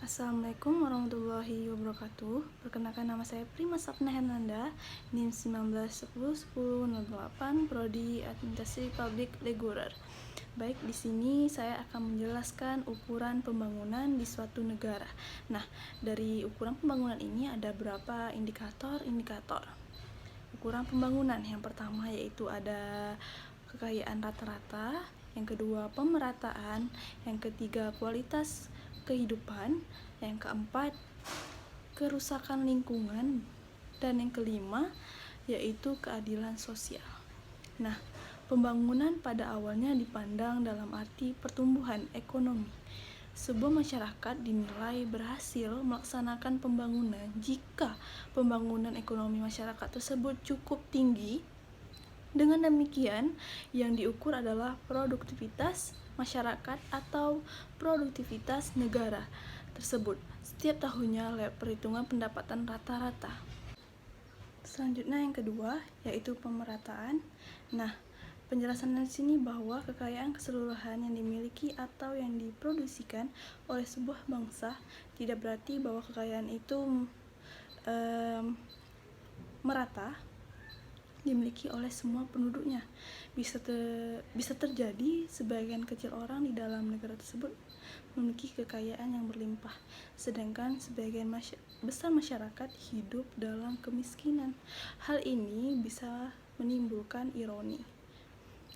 Assalamualaikum warahmatullahi wabarakatuh. Perkenalkan, nama saya Prima Sapna Hernanda, NIM 19101008, Prodi Administrasi Publik Reguler. Baik, di sini saya akan menjelaskan ukuran pembangunan di suatu negara. Nah, dari ukuran pembangunan ini ada beberapa indikator. Ukuran pembangunan yang pertama yaitu ada kekayaan rata-rata, yang kedua pemerataan, yang ketiga kualitas kehidupan, yang keempat kerusakan lingkungan, dan yang kelima yaitu keadilan sosial. Nah, pembangunan pada awalnya dipandang dalam arti pertumbuhan ekonomi. Sebuah masyarakat dinilai berhasil melaksanakan pembangunan jika pembangunan ekonomi masyarakat tersebut cukup tinggi. Dengan demikian, yang diukur adalah produktivitas masyarakat atau produktivitas negara tersebut setiap tahunnya lewat perhitungan pendapatan rata-rata. Selanjutnya yang kedua yaitu pemerataan. Nah, penjelasan di sini bahwa kekayaan keseluruhan yang dimiliki atau yang diproduksikan oleh sebuah bangsa tidak berarti bahwa kekayaan itu merata dimiliki oleh semua penduduknya. Bisa terjadi sebagian kecil orang di dalam negara tersebut memiliki kekayaan yang berlimpah, sedangkan sebagian besar masyarakat hidup dalam kemiskinan. Hal ini bisa menimbulkan ironi.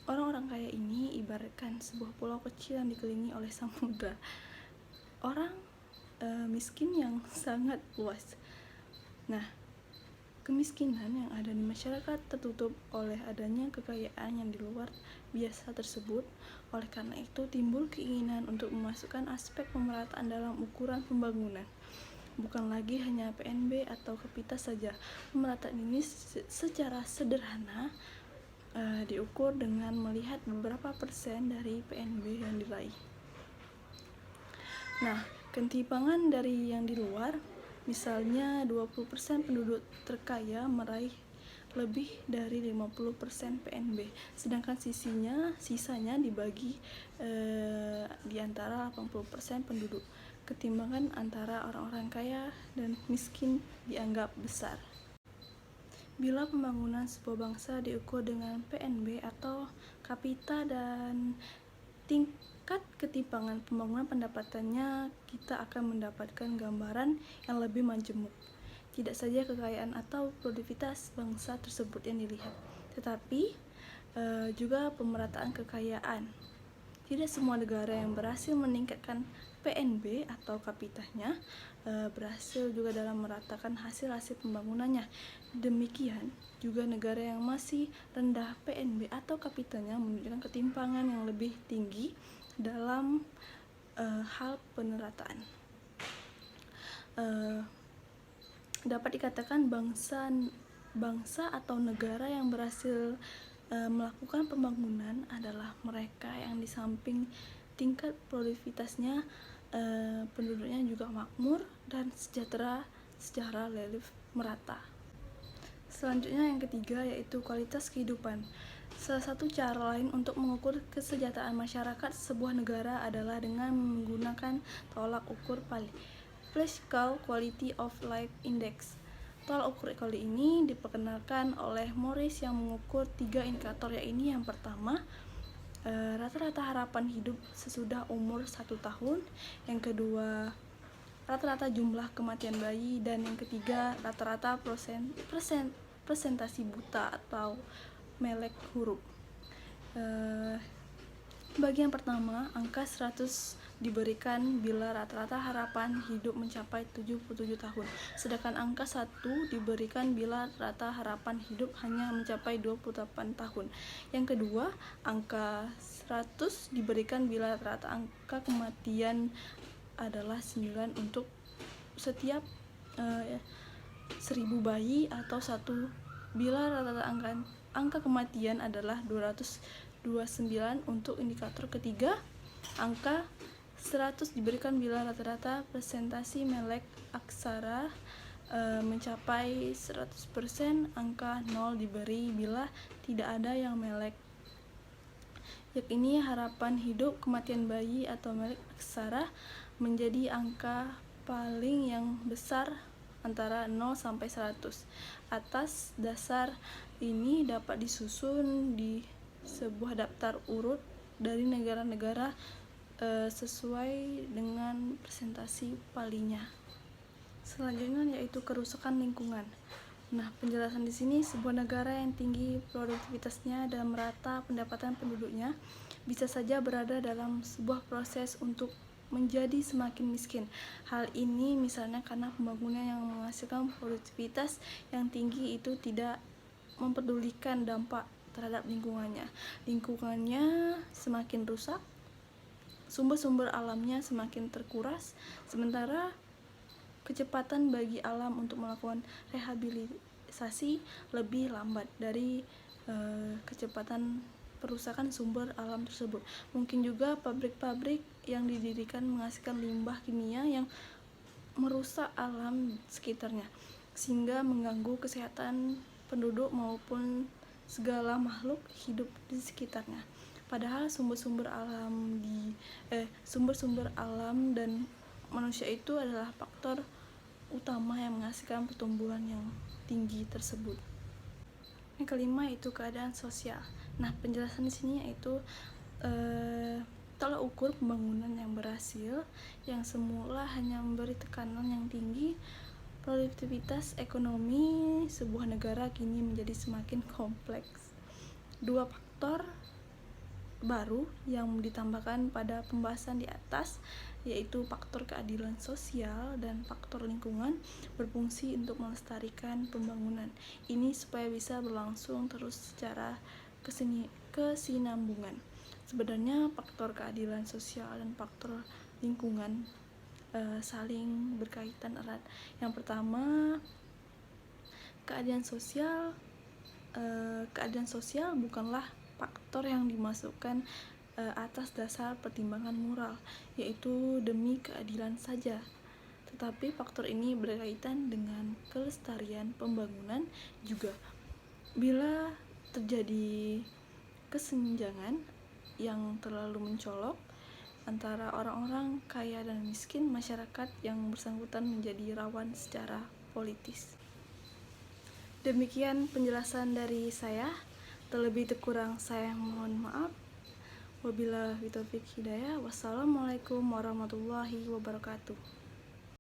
Orang-orang kaya ini ibaratkan sebuah pulau kecil yang dikelilingi oleh samudra. Orang miskin yang sangat luas. Nah, kemiskinan yang ada di masyarakat tertutup oleh adanya kekayaan yang di luar biasa tersebut. Oleh karena itu, timbul keinginan untuk memasukkan aspek pemerataan dalam ukuran pembangunan. Bukan lagi hanya PNB atau kapita saja. Pemerataan ini secara sederhana diukur dengan melihat beberapa persen dari PNB yang diraih. Nah, ketimpangan dari yang di luar, misalnya 20% penduduk terkaya meraih lebih dari 50% PNB, sedangkan sisanya dibagi di antara 80% penduduk. Ketimpangan antara orang-orang kaya dan miskin dianggap besar. Bila pembangunan sebuah bangsa diukur dengan PNB atau kapita dan tingkat ketimpangan pembangunan pendapatannya, kita akan mendapatkan gambaran yang lebih majemuk. Tidak saja kekayaan atau produktivitas bangsa tersebut yang dilihat, tetapi juga pemerataan kekayaan. Tidak semua negara yang berhasil meningkatkan PNB atau kapitanya berhasil juga dalam meratakan hasil-hasil pembangunannya. Demikian juga negara yang masih rendah PNB atau kapitanya menunjukkan ketimpangan yang lebih tinggi dalam hal penerataan. Dapat dikatakan bangsa atau negara yang berhasil melakukan pembangunan adalah mereka yang di samping tingkat produktivitasnya penduduknya juga makmur dan sejahtera secara relief merata. Selanjutnya yang ketiga yaitu kualitas kehidupan. Salah satu cara lain untuk mengukur kesejahteraan masyarakat sebuah negara adalah dengan menggunakan tolak ukur Pascal Quality of Life Index. Tolak ukur kali ini diperkenalkan oleh Morris yang mengukur 3 indikator, yaitu yang pertama rata-rata harapan hidup sesudah umur 1 tahun, yang kedua rata-rata jumlah kematian bayi, dan yang ketiga rata-rata presentasi buta atau melek huruf. Bagian pertama, angka 100 diberikan bila rata-rata harapan hidup mencapai 77 tahun, sedangkan angka 1 diberikan bila rata harapan hidup hanya mencapai 28 tahun. Yang kedua, angka 100 diberikan bila rata angka kematian adalah 9 untuk setiap 1000 bayi, atau 1 bila rata angka kematian adalah 229 untuk indikator ketiga. Angka 100 diberikan bila rata-rata presentasi melek aksara mencapai 100%. Angka 0 diberi bila tidak ada yang melek, yakni harapan hidup, kematian bayi, atau melek aksara menjadi angka paling yang besar antara 0 sampai 100. Atas dasar ini dapat disusun di sebuah daftar urut dari negara-negara sesuai dengan presentasi palingnya. Selanjutnya yaitu kerusakan lingkungan. Nah, penjelasan di sini sebuah negara yang tinggi produktivitasnya dan merata pendapatan penduduknya bisa saja berada dalam sebuah proses untuk menjadi semakin miskin. Hal ini misalnya karena pembangunan yang menghasilkan produktivitas yang tinggi itu tidak mempedulikan dampak terhadap lingkungannya. Lingkungannya semakin rusak, sumber-sumber alamnya semakin terkuras, sementara kecepatan bagi alam untuk melakukan rehabilitasi lebih lambat dari kecepatan perusakan sumber alam tersebut. Mungkin juga pabrik-pabrik yang didirikan menghasilkan limbah kimia yang merusak alam sekitarnya, sehingga mengganggu kesehatan penduduk maupun segala makhluk hidup di sekitarnya. Padahal sumber-sumber alam dan manusia itu adalah faktor utama yang menghasilkan pertumbuhan yang tinggi tersebut. Yang kelima itu keadaan sosial. Nah, penjelasan di sini yaitu tolak ukur pembangunan yang berhasil yang semula hanya memberi tekanan yang tinggi. Produktivitas ekonomi sebuah negara kini menjadi semakin kompleks. Dua faktor baru yang ditambahkan pada pembahasan di atas, yaitu faktor keadilan sosial dan faktor lingkungan, berfungsi untuk melestarikan pembangunan ini supaya bisa berlangsung terus secara kesinambungan. Sebenarnya faktor keadilan sosial dan faktor lingkungan saling berkaitan erat. Yang pertama, keadilan sosial bukanlah faktor yang dimasukkan atas dasar pertimbangan moral, yaitu demi keadilan saja. Tetapi faktor ini berkaitan dengan kelestarian pembangunan juga. Bila terjadi kesenjangan yang terlalu mencolok antara orang-orang kaya dan miskin, masyarakat yang bersangkutan menjadi rawan secara politis. Demikian penjelasan dari saya. Terlebih kurang saya mohon maaf. Wabillahi taufiq hidayah. Wassalamualaikum warahmatullahi wabarakatuh.